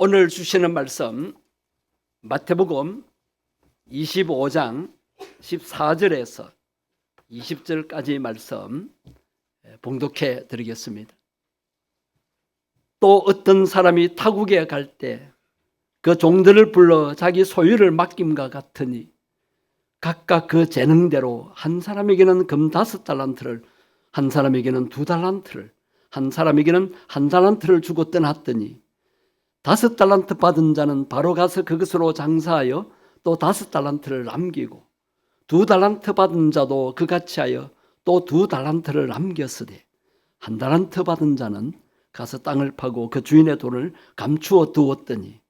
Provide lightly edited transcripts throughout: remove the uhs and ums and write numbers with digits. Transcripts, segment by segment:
오늘 주시는 말씀 마태복음 25장 14절에서 20절까지 말씀 봉독해 드리겠습니다. 또 어떤 사람이 타국에 갈 때 그 종들을 불러 자기 소유를 맡김과 같으니 각각 그 재능대로 한 사람에게는 금 5달란트를, 한 사람에게는 2달란트를, 한 사람에게는 1달란트를 주고 떠났더니 5달란트 받은 자는 바로 가서 그것으로 장사하여 또 5달란트를 남기고 2달란트 받은 자도 그같이 하여 또 2달란트를 남겼으되 1달란트 받은 자는 가서 땅을 파고 그 주인의 돈을 감추어 두었더니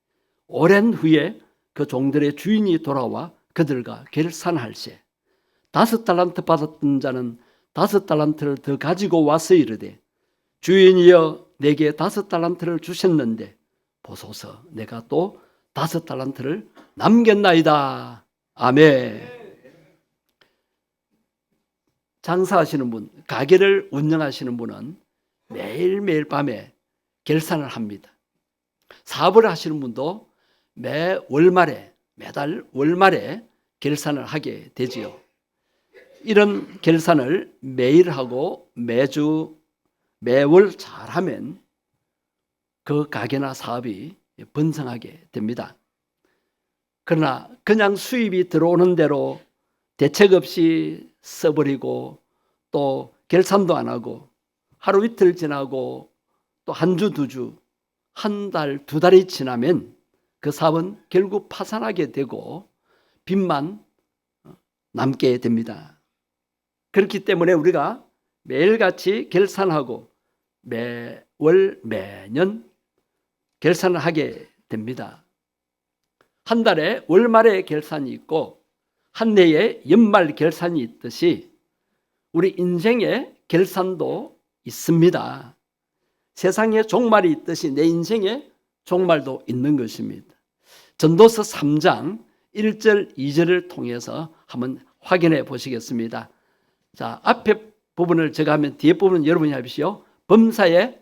오랜 후에 그 종들의 주인이 돌아와 그들과 결산할세 5달란트 받았던 자는 5달란트를 더 가지고 와서 이르되 주인이여 내게 5달란트를 주셨는데 보소서 내가 또 5달란트를 남겼나이다. 아멘. 장사하시는 분, 가게를 운영하시는 분은 매일매일 밤에 결산을 합니다. 사업을 하시는 분도 매달 월말에 결산을 하게 되지요. 이런 결산을 매일 하고 매주 매월 잘하면 그 가게나 사업이 번성하게 됩니다. 그러나 그냥 수입이 들어오는 대로 대책 없이 써버리고 또 결산도 안 하고 하루 이틀 지나고 또 한 주, 2주, 한 달, 2달이 지나면 그 사업은 결국 파산하게 되고 빚만 남게 됩니다. 그렇기 때문에 우리가 매일같이 결산하고 매월, 매년 결산을 하게 됩니다. 한 달에 월말에 결산이 있고 한 해에 연말 결산이 있듯이 우리 인생의 결산도 있습니다. 세상에 종말이 있듯이 내 인생에 종말도 있는 것입니다. 전도서 3장 1절 2절을 통해서 한번 확인해 보시겠습니다. 자, 앞에 부분을 제가 하면 뒤에 부분은 여러분이 하십시오. 범사에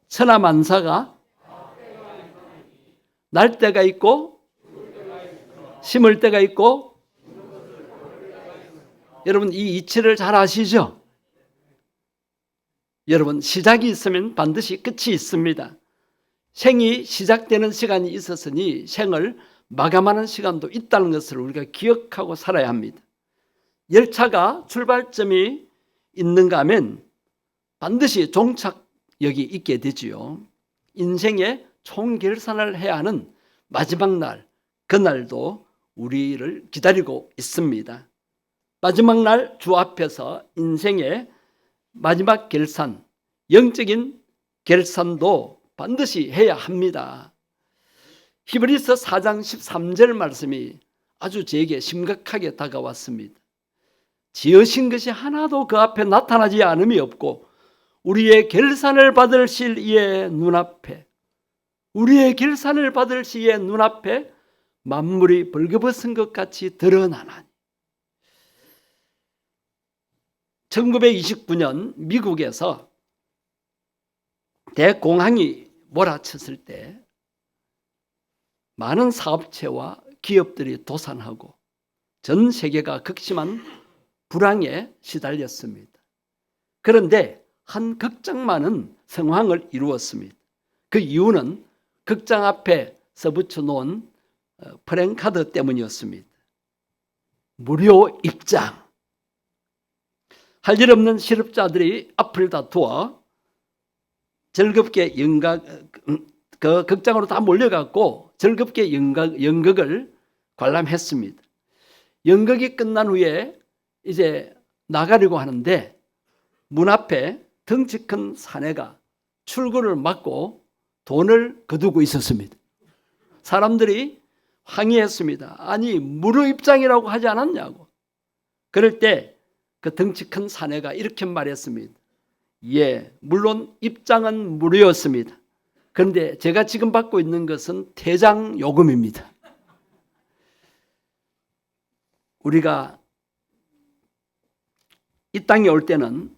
천하만사가 날 때가 있고 심을 때가 있고, 여러분 이 이치를 잘 아시죠? 여러분 시작이 있으면 반드시 끝이 있습니다. 생이 시작되는 시간이 있었으니 생을 마감하는 시간도 있다는 것을 우리가 기억하고 살아야 합니다. 열차가 출발점이 있는가 하면 반드시 종착역이 있게 되지요. 인생의 총결산을 해야 하는 마지막 날, 그날도 우리를 기다리고 있습니다. 마지막 날 주 앞에서 인생의 마지막 결산, 영적인 결산도 반드시 해야 합니다. 히브리서 4장 13절 말씀이 아주 제게 심각하게 다가왔습니다. 지으신 것이 하나도 그 앞에 나타나지 않음이 없고 우리의 결산을 받을 시의 눈앞에, 우리의 결산을 받을 시의 눈앞에 만물이 벌거벗은 것 같이 드러나나니. 1929년 미국에서 대공황이 몰아쳤을 때 많은 사업체와 기업들이 도산하고 전 세계가 극심한 불황에 시달렸습니다. 그런데 한 극장만은 성황을 이루었습니다. 그 이유는 극장 앞에 써붙여 놓은 프랭카드 때문이었습니다. 무료 입장. 할 일 없는 실업자들이 앞을 다투어 즐겁게 그 극장으로 다 몰려갔고 즐겁게 연극을 관람했습니다. 연극이 끝난 후에 이제 나가려고 하는데 문 앞에 덩치 큰 사내가 출구를 막고 돈을 거두고 있었습니다. 사람들이 항의했습니다. 아니 무료 입장이라고 하지 않았냐고. 그럴 때 그 덩치 큰 사내가 이렇게 말했습니다. 예, 물론 입장은 무료였습니다. 그런데 제가 지금 받고 있는 것은 퇴장 요금입니다. 우리가 이 땅에 올 때는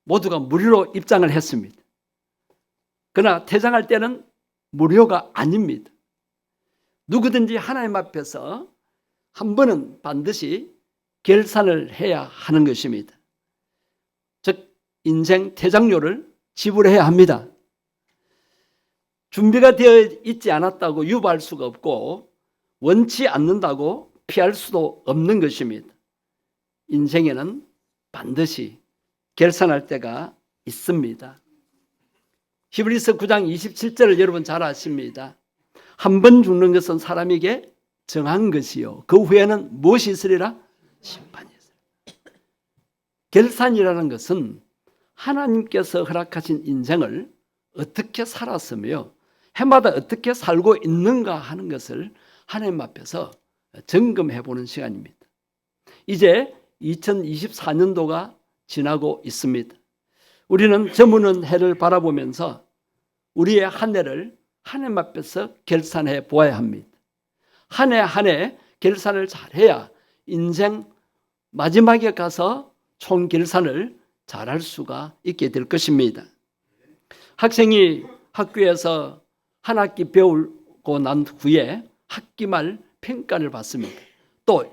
모두가 무료로 입장을 했습니다. 그러나 퇴장할 때는 무료가 아닙니다. 누구든지 하나님 앞에서 한 번은 반드시 결산을 해야 하는 것입니다. 즉 인생 퇴장료를 지불해야 합니다. 준비가 되어 있지 않았다고 유보할 수가 없고 원치 않는다고 피할 수도 없는 것입니다. 인생에는 반드시 결산할 때가 있습니다. 히브리서 9장 27절을 여러분 잘 아십니다. 한 번 죽는 것은 사람에게 정한 것이요 그 후에는 무엇이 있으리라? 심판이 있으리라. 결산이라는 것은 하나님께서 허락하신 인생을 어떻게 살았으며 해마다 어떻게 살고 있는가 하는 것을 하나님 앞에서 점검해 보는 시간입니다. 이제 2024년도가 지나고 있습니다. 우리는 저무는 해를 바라보면서 우리의 한 해를 하나님 앞에서 결산해 보아야 합니다. 한 해 한 해 결산을 잘해야 인생 마지막에 가서 총결산을 잘할 수가 있게 될 것입니다. 학생이 학교에서 한 학기 배우고 난 후에 학기 말 평가를 받습니다. 또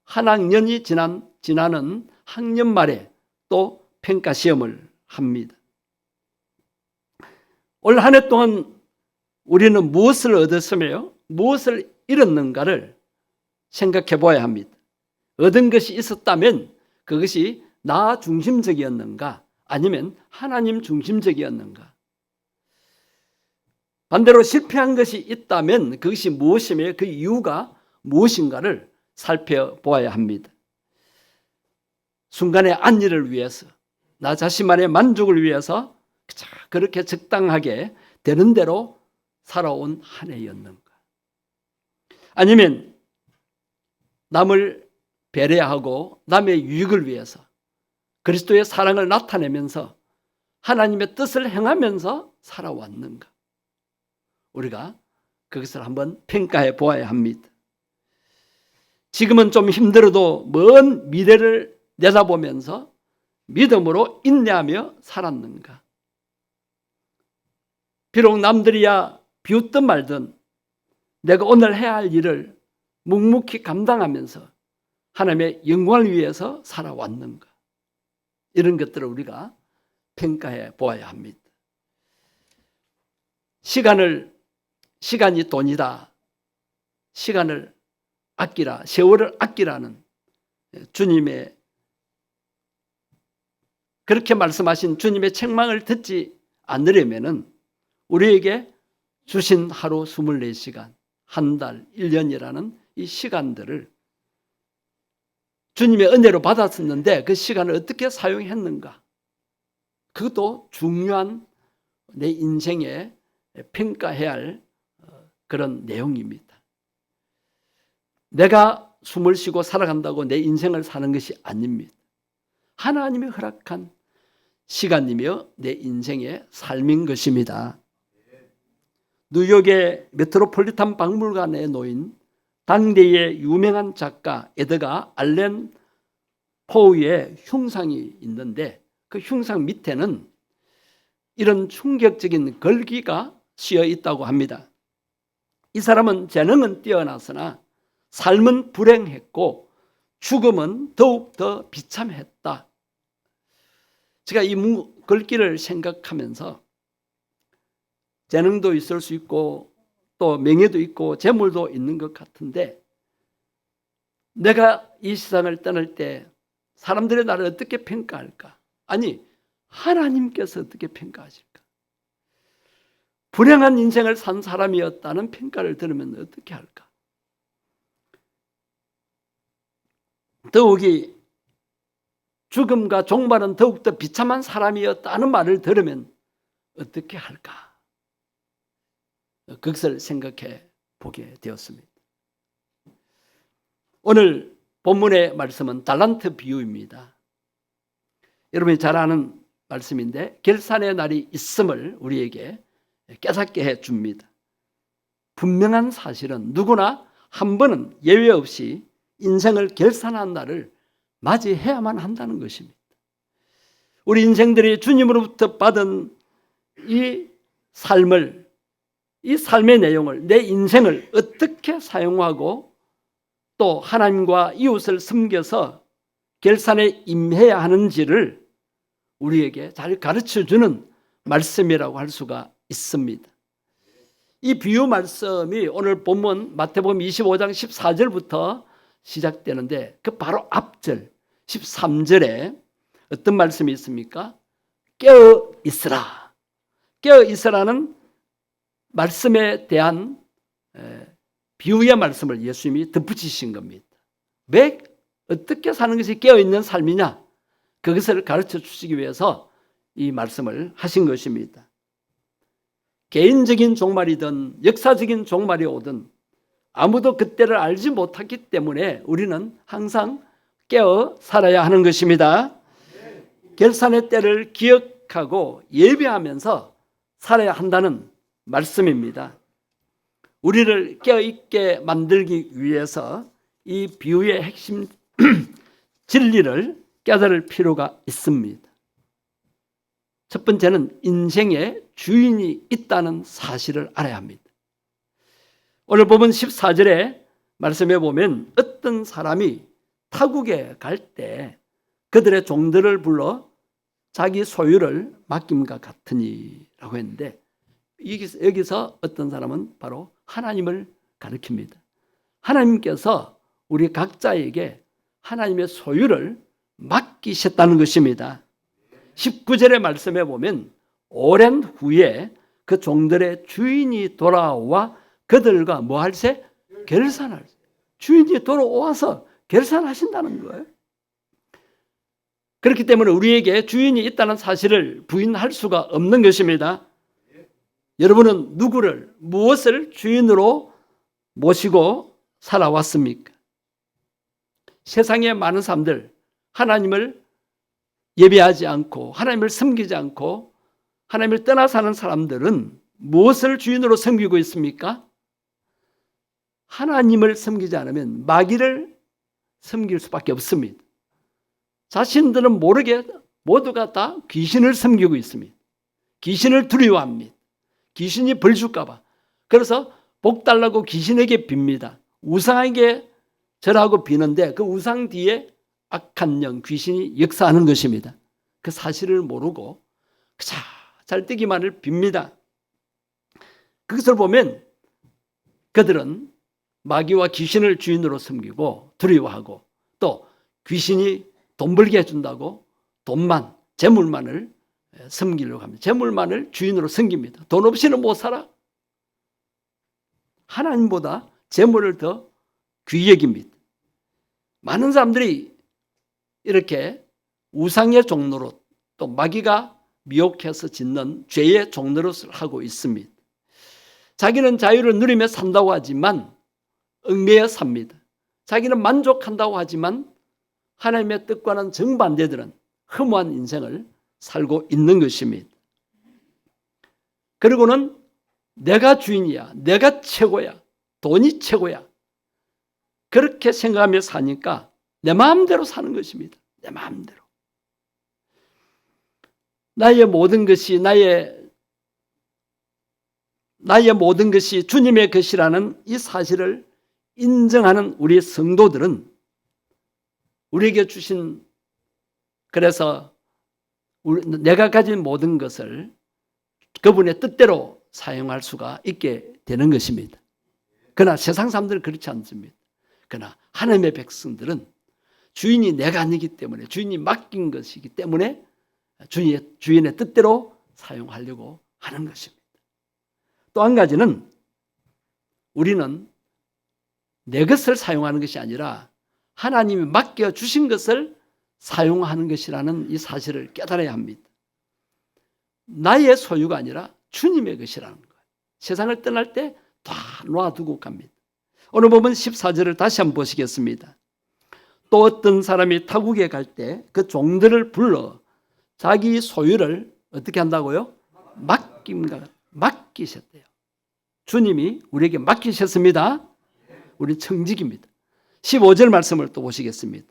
한 학년이 지나는 학년 말에 또 평가 시험을 합니다. 올 한 해 동안 우리는 무엇을 얻었으며 무엇을 잃었는가를 생각해 보아야 합니다. 얻은 것이 있었다면 그것이 나 중심적이었는가 아니면 하나님 중심적이었는가. 반대로 실패한 것이 있다면 그것이 무엇이며 그 이유가 무엇인가를 살펴보아야 합니다. 순간의 안위를 위해서 나 자신만의 만족을 위해서 그렇게 적당하게 되는 대로 살아온 한 해였는가? 아니면 남을 배려하고 남의 유익을 위해서 그리스도의 사랑을 나타내면서 하나님의 뜻을 행하면서 살아왔는가? 우리가 그것을 한번 평가해 보아야 합니다. 지금은 좀 힘들어도 먼 미래를 내다보면서 믿음으로 인내하며 살았는가? 비록 남들이야 비웃든 말든 내가 오늘 해야 할 일을 묵묵히 감당하면서 하나님의 영광을 위해서 살아왔는가? 이런 것들을 우리가 평가해 보아야 합니다. 시간이 돈이다. 시간을 아끼라, 세월을 아끼라는 주님의 그렇게 말씀하신 주님의 책망을 듣지 않으려면은 우리에게 주신 하루 24시간, 한 달, 1년이라는 이 시간들을 주님의 은혜로 받았었는데 그 시간을 어떻게 사용했는가? 그것도 중요한 내 인생에 평가해야 할 그런 내용입니다. 내가 숨을 쉬고 살아간다고 내 인생을 사는 것이 아닙니다. 하나님이 허락한 시간이며 내 인생의 삶인 것입니다. 뉴욕의 메트로폴리탄 박물관에 놓인 당대의 유명한 작가 에드가 알렌 포우의 흉상이 있는데 그 흉상 밑에는 이런 충격적인 글귀가 쓰여 있다고 합니다. 이 사람은 재능은 뛰어나서나 삶은 불행했고 죽음은 더욱 더 비참했다. 제가 이 글귀를 생각하면서 재능도 있을 수 있고 또 명예도 있고 재물도 있는 것 같은데 내가 이 세상을 떠날 때 사람들이 나를 어떻게 평가할까? 아니 하나님께서 어떻게 평가하실까? 불행한 인생을 산 사람이었다는 평가를 들으면 어떻게 할까? 더욱이 죽음과 종말은 더욱더 비참한 사람이었다는 말을 들으면 어떻게 할까? 그것을 생각해 보게 되었습니다. 오늘 본문의 말씀은 달란트 비유입니다. 여러분이 잘 아는 말씀인데 결산의 날이 있음을 우리에게 깨닫게 해줍니다. 분명한 사실은 누구나 한 번은 예외 없이 인생을 결산한 날을 맞이해야만 한다는 것입니다. 우리 인생들이 주님으로부터 받은 이 삶을 이 삶의 내용을, 내 인생을 어떻게 사용하고 또 하나님과 이웃을 섬겨서 결산에 임해야 하는지를 우리에게 잘 가르쳐주는 말씀이라고 할 수가 있습니다. 이 비유 말씀이 오늘 본문 마태복음 25장 14절부터 시작되는데 그 바로 앞절 13절에 어떤 말씀이 있습니까? 깨어 있으라. 깨어 있으라는 말씀에 대한 비유의 말씀을 예수님이 덧붙이신 겁니다. 왜 어떻게 사는 것이 깨어있는 삶이냐? 그것을 가르쳐 주시기 위해서 이 말씀을 하신 것입니다. 개인적인 종말이든 역사적인 종말이 오든 아무도 그때를 알지 못했기 때문에 우리는 항상 깨어 살아야 하는 것입니다. 결산의 때를 기억하고 예배하면서 살아야 한다는 말씀입니다. 우리를 깨어있게 만들기 위해서 이 비유의 핵심 진리를 깨달을 필요가 있습니다. 첫 번째는 인생에 주인이 있다는 사실을 알아야 합니다. 오늘 본문 14절에 말씀해 보면 어떤 사람이 타국에 갈 때 그들의 종들을 불러 자기 소유를 맡김과 같으니라고 했는데 여기서 어떤 사람은 바로 하나님을 가리킵니다. 하나님께서 우리 각자에게 하나님의 소유를 맡기셨다는 것입니다. 19절의 말씀에 보면 오랜 후에 그 종들의 주인이 돌아와 그들과 뭐 할세? 결산할 세. 주인이 돌아와서 결산하신다는 거예요. 그렇기 때문에 우리에게 주인이 있다는 사실을 부인할 수가 없는 것입니다. 여러분은 누구를, 무엇을 주인으로 모시고 살아왔습니까? 세상에 많은 사람들, 하나님을 예배하지 않고 하나님을 섬기지 않고 하나님을 떠나 사는 사람들은 무엇을 주인으로 섬기고 있습니까? 하나님을 섬기지 않으면 마귀를 섬길 수밖에 없습니다. 자신들은 모르게 모두가 다 귀신을 섬기고 있습니다. 귀신을 두려워합니다. 귀신이 벌 줄까 봐. 그래서 복 달라고 귀신에게 빕니다. 우상에게 절하고 비는데 그 우상 뒤에 악한 영, 귀신이 역사하는 것입니다. 그 사실을 모르고 잘 되기만을 빕니다. 그것을 보면 그들은 마귀와 귀신을 주인으로 섬기고 두려워하고 또 귀신이 돈 벌게 해준다고 돈만, 재물만을 섬기려고 합니다. 재물만을 주인으로 섬깁니다. 돈 없이는 못 살아. 하나님보다 재물을 더 귀히 여깁니다. 많은 사람들이 이렇게 우상의 종로로 또 마귀가 미혹해서 짓는 죄의 종노릇을 하고 있습니다. 자기는 자유를 누리며 산다고 하지만 얽매여 삽니다. 자기는 만족한다고 하지만 하나님의 뜻과는 정반대들은 허무한 인생을 살고 있는 것입니다. 그리고는 내가 주인이야, 내가 최고야, 돈이 최고야. 그렇게 생각하며 사니까 내 마음대로 사는 것입니다. 내 마음대로. 나의 모든 것이 나의 모든 것이 주님의 것이라는 이 사실을 인정하는 우리 성도들은 우리에게 주신, 그래서 내가 가진 모든 것을 그분의 뜻대로 사용할 수가 있게 되는 것입니다. 그러나 세상 사람들은 그렇지 않습니다. 그러나 하나님의 백성들은 주인이 내가 아니기 때문에, 주인이 맡긴 것이기 때문에 주인의 뜻대로 사용하려고 하는 것입니다. 또 한 가지는 우리는 내 것을 사용하는 것이 아니라 하나님이 맡겨주신 것을 사용하는 것이라는 이 사실을 깨달아야 합니다. 나의 소유가 아니라 주님의 것이라는 거예요. 세상을 떠날 때 다 놔두고 갑니다. 오늘 보면 14절을 다시 한번 보시겠습니다. 또 어떤 사람이 타국에 갈 때 그 종들을 불러 자기 소유를 어떻게 한다고요? 맡기셨대요. 주님이 우리에게 맡기셨습니다. 우리 청직입니다. 15절 말씀을 또 보시겠습니다.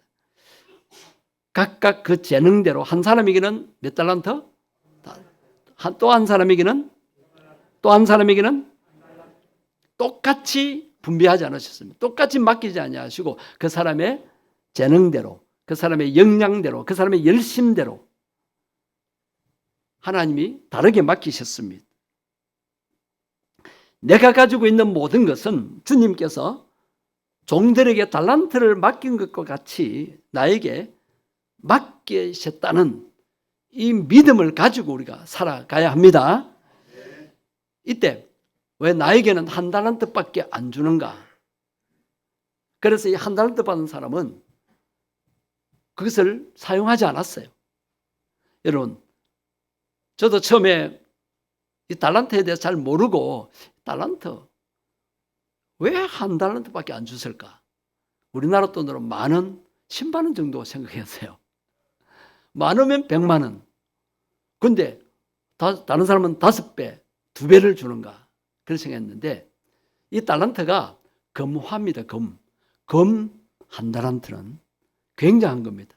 각각 그 재능대로 한 사람에게는 몇 달란트? 또 한 사람에게는 똑같이 분배하지 않으셨습니다. 똑같이 맡기지 아니하시고 그 사람의 재능대로, 그 사람의 역량대로, 그 사람의 열심대로 하나님이 다르게 맡기셨습니다. 내가 가지고 있는 모든 것은 주님께서 종들에게 달란트를 맡긴 것과 같이 나에게 맡기셨다는 이 믿음을 가지고 우리가 살아가야 합니다. 이때 왜 나에게는 한 달란트밖에 안 주는가? 그래서 이 한 달란트 받은 사람은 그것을 사용하지 않았어요. 여러분, 저도 처음에 이 달란트에 대해서 잘 모르고 달란트 왜 한 달란트밖에 안 줬을까? 우리나라 돈으로 10,000원, 100,000원 정도 생각했어요. 많으면 100만 원. 근데 다른 사람은 5배, 2배를 주는가? 그렇게 생각했는데 이 달란트가 금화입니다. 금 한 달란트는 굉장한 겁니다.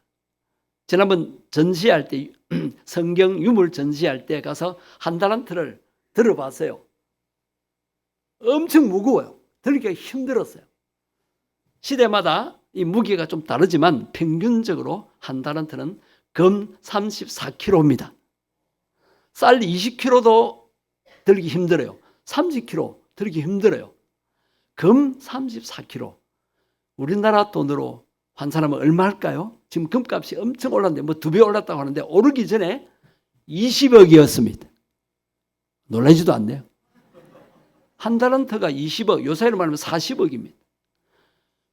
지난번 전시할 때 성경 유물 전시할 때 가서 한 달란트를 들어봤어요. 엄청 무거워요. 들기가 힘들었어요. 시대마다 이 무게가 좀 다르지만 평균적으로 한 달란트는 금 34kg입니다. 쌀 20kg도 들기 힘들어요. 30kg 들기 힘들어요. 금 34kg. 우리나라 돈으로 환산하면 얼마일까요? 지금 금값이 엄청 올랐는데 뭐 2배 올랐다고 하는데 오르기 전에 20억이었습니다. 놀라지도 않네요. 한 달란트가 20억, 요새로 말하면 40억입니다.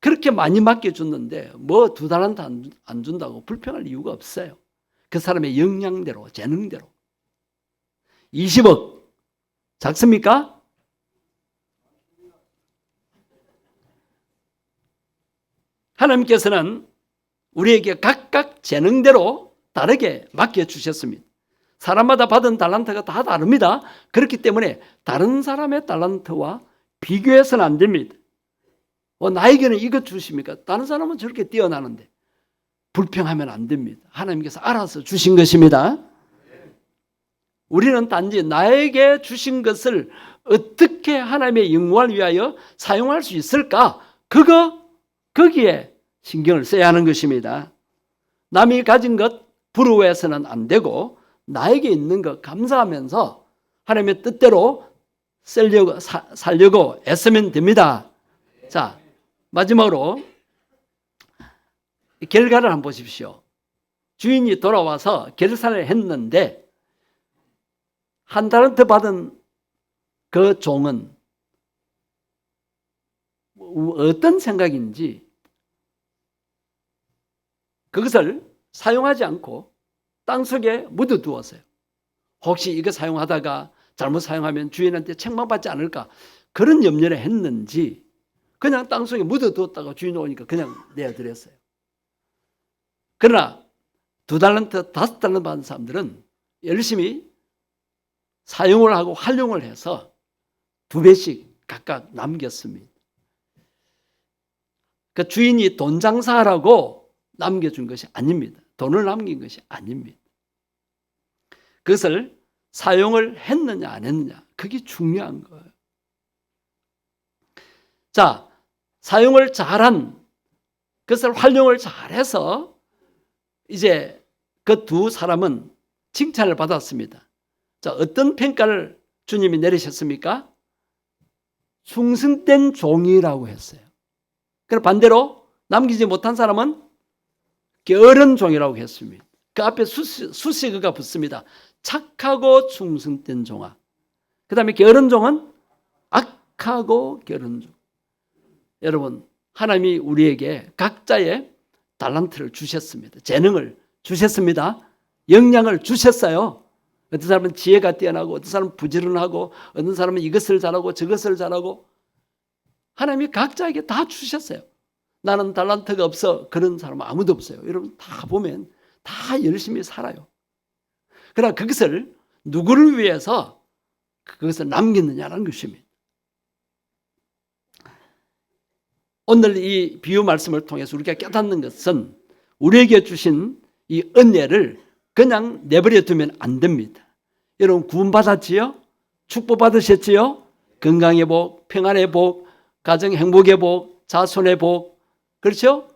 그렇게 많이 맡겨줬는데 뭐 2달란트 안 준다고 불평할 이유가 없어요. 그 사람의 역량대로, 재능대로. 20억 작습니까? 하나님께서는 우리에게 각각 재능대로 다르게 맡겨주셨습니다. 사람마다 받은 달란트가 다 다릅니다. 그렇기 때문에 다른 사람의 달란트와 비교해서는 안 됩니다. 나에게는 이것 주십니까? 다른 사람은 저렇게 뛰어나는데 불평하면 안 됩니다. 하나님께서 알아서 주신 것입니다. 우리는 단지 나에게 주신 것을 어떻게 하나님의 영광을 위하여 사용할 수 있을까? 거기에 신경을 써야 하는 것입니다. 남이 가진 것 부러워해서는 안 되고 나에게 있는 것 감사하면서 하나님의 뜻대로 살려고 애쓰면 됩니다. 자, 마지막으로 결과를 한번 보십시오. 주인이 돌아와서 결산을 했는데 한 달란트 받은 그 종은 어떤 생각인지 그것을 사용하지 않고 땅속에 묻어두었어요. 혹시 이거 사용하다가 잘못 사용하면 주인한테 책망받지 않을까 그런 염려를 했는지 그냥 땅속에 묻어두었다가 주인 오니까 그냥 내어드렸어요. 그러나 2달란트, 5달란트 받은 사람들은 열심히 사용을 하고 활용을 해서 2배씩 각각 남겼습니다. 그 주인이 돈 장사하라고 남겨준 것이 아닙니다. 돈을 남긴 것이 아닙니다. 그것을 사용을 했느냐 안 했느냐 그게 중요한 거예요. 자, 사용을 잘한 그것을 활용을 잘해서 이제 그 2 사람은 칭찬을 받았습니다. 자, 어떤 평가를 주님이 내리셨습니까? 충성된 종이라고 했어요. 그럼 반대로 남기지 못한 사람은 게으른 종이라고 했습니다. 그 앞에 수식어가 붙습니다. 착하고 충성된 종아. 그 다음에 게으른 종은 악하고 게으른 종. 여러분, 하나님이 우리에게 각자의 달란트를 주셨습니다. 재능을 주셨습니다. 역량을 주셨어요. 어떤 사람은 지혜가 뛰어나고 어떤 사람은 부지런하고 어떤 사람은 이것을 잘하고 저것을 잘하고 하나님이 각자에게 다 주셨어요. 나는 달란트가 없어 그런 사람은 아무도 없어요. 여러분 다 보면 다 열심히 살아요. 그러나 그것을 누구를 위해서 그것을 남겼느냐는 것입니다. 오늘 이 비유 말씀을 통해서 우리가 깨닫는 것은 우리에게 주신 이 은혜를 그냥 내버려 두면 안 됩니다. 여러분 구원 받았지요? 축복 받으셨지요? 건강의 복, 평안의 복, 가정 행복의 복, 자손의 복, 그렇죠?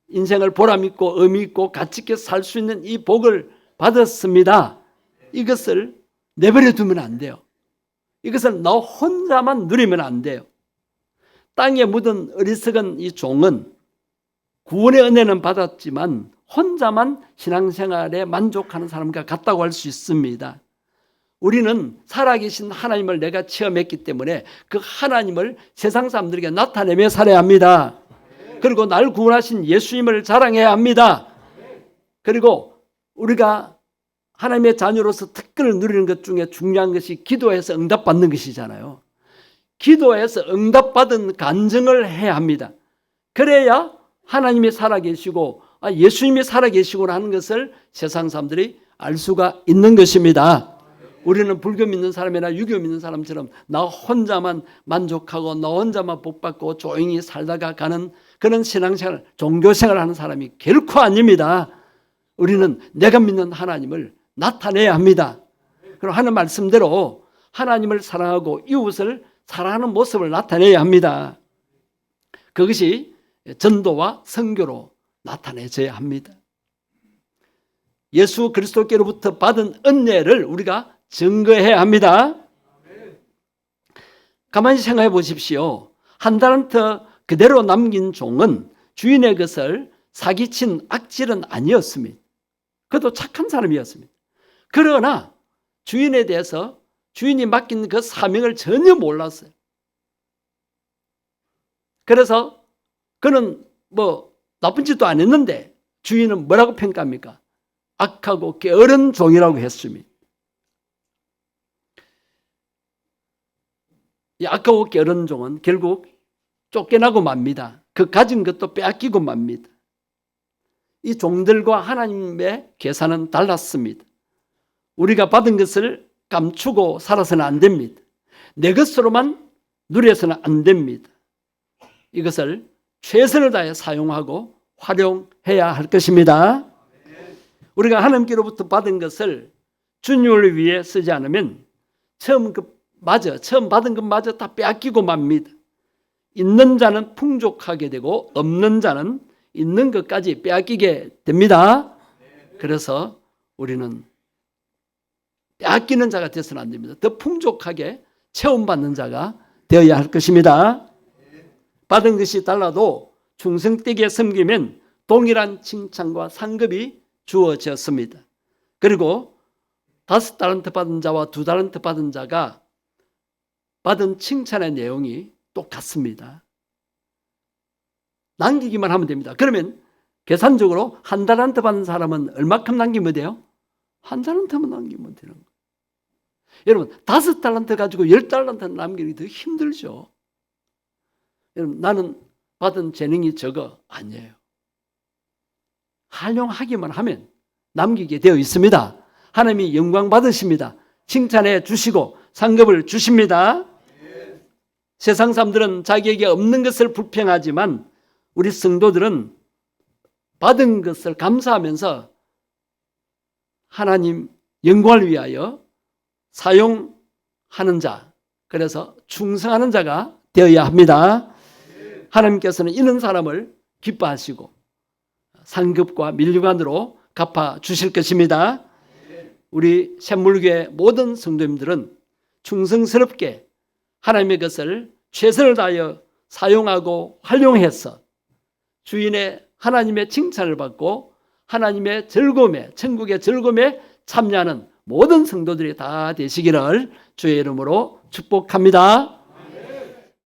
인생을 보람있고 의미있고 가치있게 살 수 있는 이 복을 받았습니다. 이것을 내버려 두면 안 돼요. 이것을 나 혼자만 누리면 안 돼요. 땅에 묻은 어리석은 이 종은 구원의 은혜는 받았지만 혼자만 신앙생활에 만족하는 사람과 같다고 할 수 있습니다. 우리는 살아계신 하나님을 내가 체험했기 때문에 그 하나님을 세상 사람들에게 나타내며 살아야 합니다. 그리고 날 구원하신 예수님을 자랑해야 합니다. 그리고 우리가 하나님의 자녀로서 특권을 누리는 것 중에 중요한 것이 기도해서 응답받는 것이잖아요. 기도해서 응답받은 간증을 해야 합니다. 그래야 하나님이 살아계시고 예수님이 살아계시구나 하는 것을 세상 사람들이 알 수가 있는 것입니다. 우리는 불교 믿는 사람이나 유교 믿는 사람처럼 나 혼자만 만족하고 나 혼자만 복받고 조용히 살다가 가는 그런 신앙생활, 종교생활을 하는 사람이 결코 아닙니다. 우리는 내가 믿는 하나님을 나타내야 합니다. 그리고 하는 말씀대로 하나님을 사랑하고 이웃을 사랑하는 모습을 나타내야 합니다. 그것이 전도와 선교로 나타내져야 합니다. 예수 그리스도께로부터 받은 은혜를 우리가 증거해야 합니다. 가만히 생각해 보십시오. 한 달란트 그대로 남긴 종은 주인의 것을 사기친 악질은 아니었습니다. 그도 착한 사람이었습니다. 그러나 주인에 대해서 주인이 맡긴 그 사명을 전혀 몰랐어요. 그래서 그는 나쁜 짓도 안 했는데 주인은 뭐라고 평가합니까? 악하고 게으른 종이라고 했습니다. 이 악하고 게으른 종은 결국 쫓겨나고 맙니다. 그 가진 것도 빼앗기고 맙니다. 이 종들과 하나님의 계산은 달랐습니다. 우리가 받은 것을 감추고 살아서는 안 됩니다. 내 것으로만 누려서는 안 됩니다. 이것을 최선을 다해 사용하고 활용해야 할 것입니다. 우리가 하나님께로부터 받은 것을 주님을 위해 쓰지 않으면 처음 받은 것마저 다 빼앗기고 맙니다. 있는 자는 풍족하게 되고 없는 자는 있는 것까지 빼앗기게 됩니다. 그래서 우리는 빼앗기는 자가 되어서는 안 됩니다. 더 풍족하게 체험받는 자가 되어야 할 것입니다. 받은 것이 달라도 충성되게 섬기면 동일한 칭찬과 상급이 주어졌습니다. 그리고 5달란트 받은 자와 2달란트 받은 자가 받은 칭찬의 내용이 똑같습니다. 남기기만 하면 됩니다. 그러면 계산적으로 1달란트 받은 사람은 얼마큼 남기면 돼요? 1달란트만 남기면 되는 거예요. 여러분 5달란트 가지고 10달란트 남기기 더 힘들죠. 여러분 나는 받은 재능이 적어 아니에요. 활용하기만 하면 남기게 되어 있습니다. 하나님이 영광 받으십니다. 칭찬해 주시고 상급을 주십니다. 세상 사람들은 자기에게 없는 것을 불평하지만 우리 성도들은 받은 것을 감사하면서 하나님 영광을 위하여 사용하는 자, 그래서 충성하는 자가 되어야 합니다. 하나님께서는 이런 사람을 기뻐하시고 상급과 밀류관으로 갚아 주실 것입니다. 우리 샘물교회 모든 성도님들은 충성스럽게 하나님의 것을 최선을 다하여 사용하고 활용해서 주인의 하나님의 칭찬을 받고 하나님의 즐거움에, 천국의 즐거움에 참여하는 모든 성도들이 다 되시기를 주의 이름으로 축복합니다.